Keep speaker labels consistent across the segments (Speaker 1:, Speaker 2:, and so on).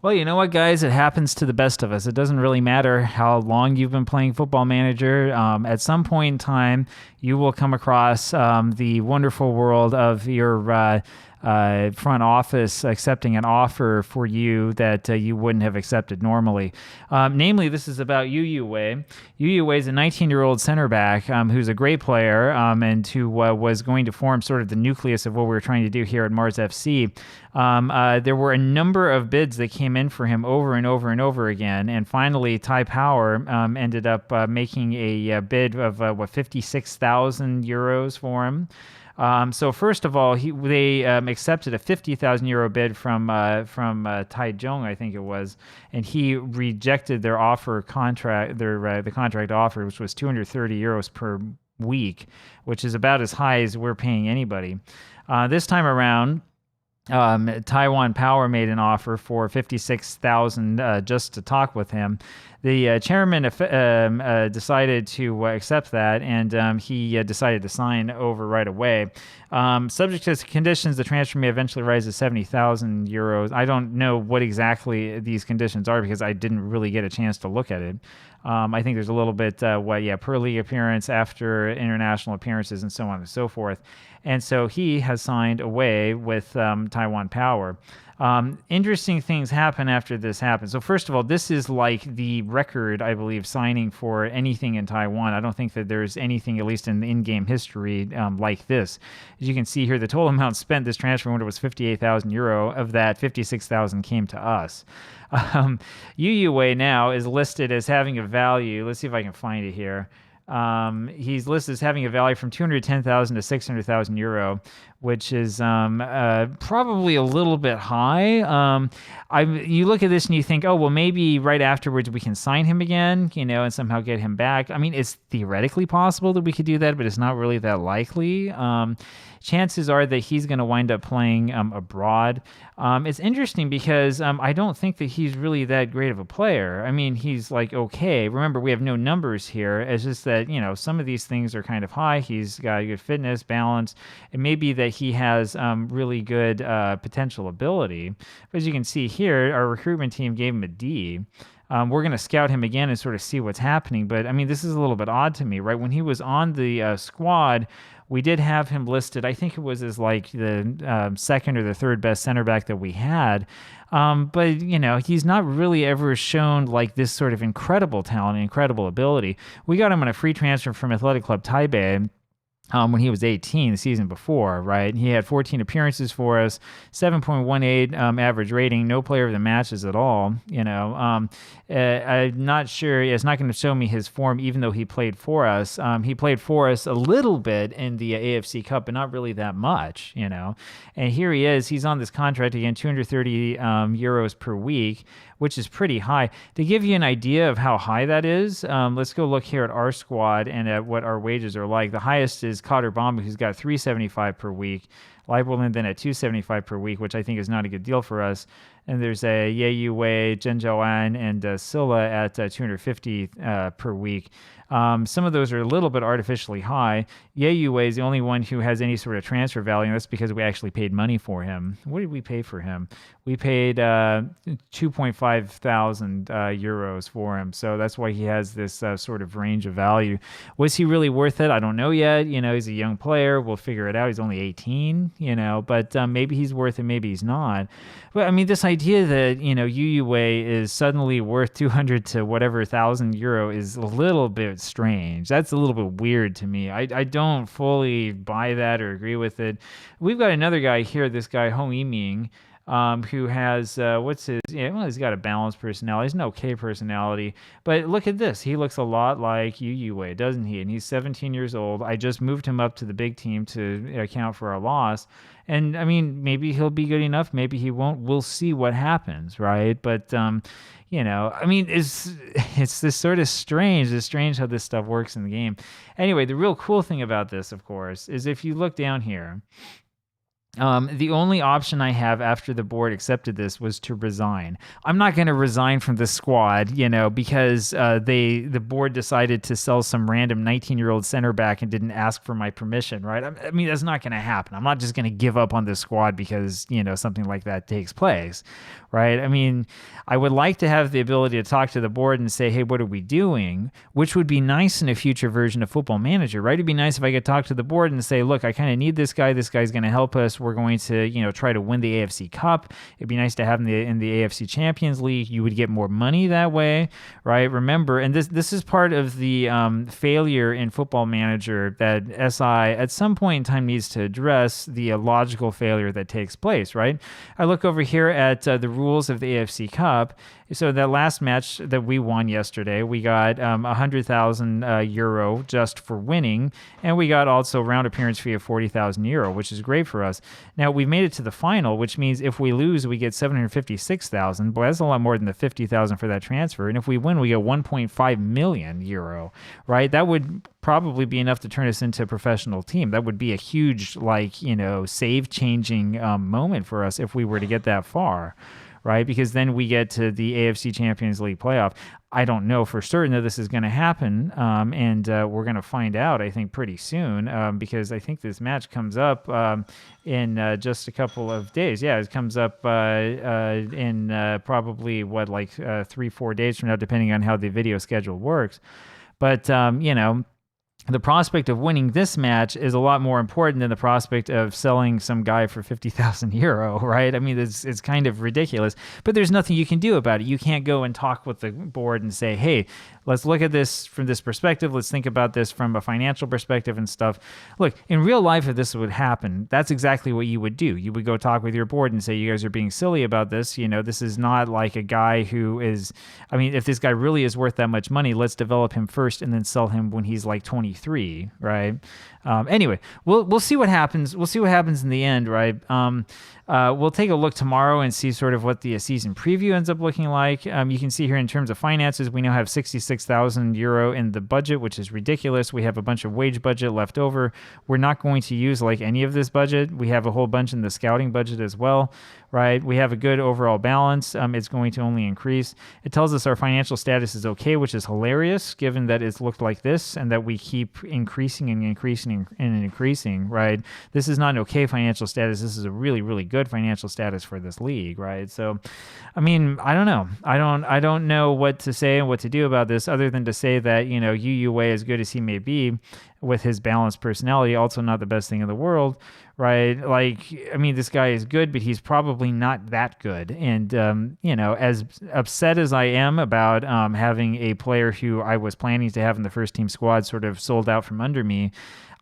Speaker 1: Well, you know what, guys? It happens to the best of us. It doesn't really matter how long you've been playing Football Manager. At some point in time, you will come across the wonderful world of your front office accepting an offer for you that you wouldn't have accepted normally. Namely, this is about Yu Yu-wei. Yu Yu-wei is a 19-year-old center back who's a great player and who was going to form sort of the nucleus of what we were trying to do here at Mars FC. There were a number of bids that came in for him over and over and over again, and finally, Taiwan Power ended up making a bid of 56,000 euros for him. So first of all, they accepted a 50,000 euro bid from Taichung, I think it was, and he rejected their the contract offer, which was 230 euros per week, which is about as high as we're paying anybody. This time around, Taiwan Power made an offer for 56,000 just to talk with him. The chairman decided to accept that, and he decided to sign over right away. Subject to conditions, the transfer may eventually rise to 70,000 euros. I don't know what exactly these conditions are because I didn't really get a chance to look at it. I think there's a little bit, per league appearance, after international appearances, and so on and so forth. And so he has signed away with Taiwan Power. Interesting things happen after this happens. So first of all, this is like the record, I believe, signing for anything in Taiwan. I don't think that there's anything, at least in the in-game history, like this. As you can see here, the total amount spent this transfer window was 58,000 euro. Of that, 56,000 came to us. Yu Yu-wei now is listed as having a value. Let's see if I can find it here. He's listed as having a value from 210,000 to 600,000 euro, which is probably a little bit high. You look at this and you think, oh, well, maybe right afterwards we can sign him again, and somehow get him back. I mean, it's theoretically possible that we could do that, but it's not really that likely. Chances are that he's going to wind up playing abroad. It's interesting because I don't think that he's really that great of a player. I mean, he's like okay. Remember, we have no numbers here. It's just that, some of these things are kind of high. He's got good fitness, balance. It may be that he has really good potential ability. But as you can see here, our recruitment team gave him a D. We're going to scout him again and sort of see what's happening. But, I mean, this is a little bit odd to me, right? When he was on the squad, we did have him listed. I think it was as like the second or the third best center back that we had. But, he's not really ever shown like this sort of incredible talent, incredible ability. We got him on a free transfer from Athletic Club Taipei. When he was 18 the season before, right? He had 14 appearances for us, 7.18 average rating, no player of the matches at all. I'm not sure. It's not going to show me his form, even though he played for us. He played for us a little bit in the AFC Cup, but not really that much, And here he is. He's on this contract again, 230 euros per week, which is pretty high. To give you an idea of how high that is, let's go look here at our squad and at what our wages are like. The highest is Cotter Bomba, who's got 375 per week. Leiberlin then at 275 per week, which I think is not a good deal for us. And there's a Yu Yu-wei, Zhen Zhaoan, and Silla at 250 per week. Some of those are a little bit artificially high. Yu Yu-wei is the only one who has any sort of transfer value, and that's because we actually paid money for him. What did we pay for him? We paid 2.5 thousand euros for him, so that's why he has this sort of range of value. Was he really worth it? I don't know yet. He's a young player. We'll figure it out. He's only 18, but maybe he's worth it, maybe he's not. But I mean, this idea that, Yu Yu-wei is suddenly worth 200 to whatever thousand euro is a little bit strange. That's a little bit weird to me. I don't fully buy that or agree with it. We've got another guy here, this guy Hong Yiming, who has, he's got a balanced personality. He's an okay personality. But look at this. He looks a lot like Yu Yu-wei, doesn't he? And he's 17 years old. I just moved him up to the big team to account for our loss. And, I mean, maybe he'll be good enough. Maybe he won't. We'll see what happens, right? But, I mean, it's this sort of strange. It's strange how this stuff works in the game. Anyway, the real cool thing about this, of course, is if you look down here, The only option I have after the board accepted this was to resign. I'm not going to resign from the squad, because the board decided to sell some random 19-year-old center back and didn't ask for my permission, right? I mean, that's not going to happen. I'm not just going to give up on this squad because, something like that takes place, right? I mean, I would like to have the ability to talk to the board and say, hey, what are we doing? Which would be nice in a future version of Football Manager, right? It'd be nice if I could talk to the board and say, look, I kind of need this guy. This guy's going to help us. We're going to, try to win the AFC Cup. It'd be nice to have him in the AFC Champions League. You would get more money that way, right? Remember, and this is part of the failure in Football Manager that SI at some point in time needs to address, the logical failure that takes place, right? I look over here at the rules of the AFC Cup. So that last match that we won yesterday, we got 100,000 euro just for winning, and we got also round appearance fee of 40,000 euro, which is great for us. Now we've made it to the final, which means if we lose, we get 756,000. Boy, that's a lot more than the 50,000 for that transfer. And if we win, we get 1.5 million euro, right? That would probably be enough to turn us into a professional team. That would be a huge, save-changing moment for us if we were to get that far. Right? Because then we get to the AFC Champions League playoff. I don't know for certain that this is going to happen, and we're going to find out, I think, pretty soon, because I think this match comes up in just a couple of days. Yeah, it comes up in probably, 3-4 days from now, depending on how the video schedule works. But, the prospect of winning this match is a lot more important than the prospect of selling some guy for 50,000 euro, right? I mean, it's kind of ridiculous, but there's nothing you can do about it. You can't go and talk with the board and say, hey, let's look at this from this perspective. Let's think about this from a financial perspective and stuff. Look, in real life, if this would happen, that's exactly what you would do. You would go talk with your board and say, you guys are being silly about this. This is not like a guy who is, if this guy really is worth that much money, let's develop him first and then sell him when he's like 23, right? Anyway, we'll see what happens. We'll see what happens in the end, right? We'll take a look tomorrow and see sort of what the season preview ends up looking like. You can see here in terms of finances, we now have 66,000 euro in the budget, which is ridiculous. We have a bunch of wage budget left over. We're not going to use any of this budget. We have a whole bunch in the scouting budget as well, right? We have a good overall balance. It's going to only increase. It tells us our financial status is okay, which is hilarious given that it's looked like this and that we keep increasing and increasing and increasing, right? This is not an okay financial status. This is a really, really good financial status for this league, right? So, I don't know. I don't know what to say and what to do about this other than to say that, Yu Yu-wei, as good as he may be with his balanced personality, also not the best thing in the world, right? This guy is good, but he's probably not that good. And, as upset as I am about having a player who I was planning to have in the first team squad sort of sold out from under me,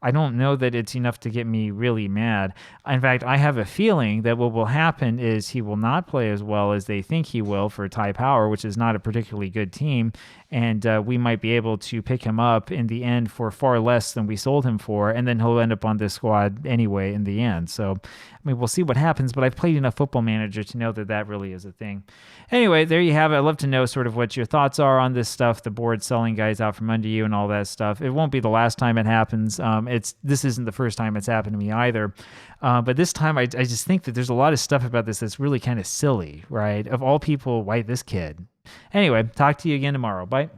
Speaker 1: I don't know that it's enough to get me really mad. In fact, I have a feeling that what will happen is he will not play as well as they think he will for Taiwan Power, which is not a particularly good team, and we might be able to pick him up in the end for far less than we sold him for, and then he'll end up on this squad anyway in the end. So, we'll see what happens, but I've played enough Football Manager to know that that really is a thing. Anyway, there you have it. I'd love to know sort of what your thoughts are on this stuff, the board selling guys out from under you and all that stuff. It won't be the last time it happens. This isn't the first time it's happened to me either. But this time, I just think that there's a lot of stuff about this that's really kind of silly, right? Of all people, why this kid? Anyway, talk to you again tomorrow. Bye.